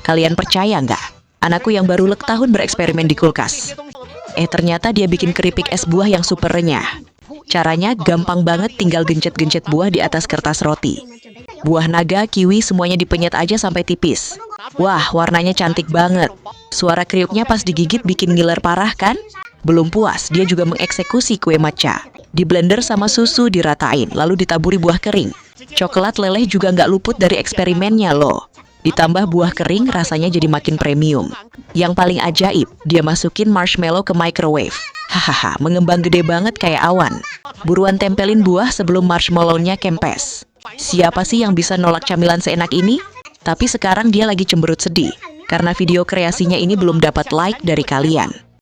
Kalian percaya nggak? Anakku yang baru ulang tahun bereksperimen di kulkas. Ternyata dia bikin keripik es buah yang super renyah. Caranya gampang banget, tinggal gencet-gencet buah di atas kertas roti. Buah naga, kiwi, semuanya dipenyet aja sampai tipis. Wah, warnanya cantik banget. Suara kriuknya pas digigit bikin ngiler parah kan? Belum puas, dia juga mengeksekusi kue matcha. Di blender sama susu diratain, lalu ditaburi buah kering. Coklat leleh juga nggak luput dari eksperimennya loh. Ditambah buah kering, rasanya jadi makin premium. Yang paling ajaib, dia masukin marshmallow ke microwave. Hahaha, mengembang gede banget kayak awan. Buruan tempelin buah sebelum marshmallow-nya kempes. Siapa sih yang bisa nolak camilan seenak ini? Tapi sekarang dia lagi cemberut sedih, karena video kreasinya ini belum dapat like dari kalian.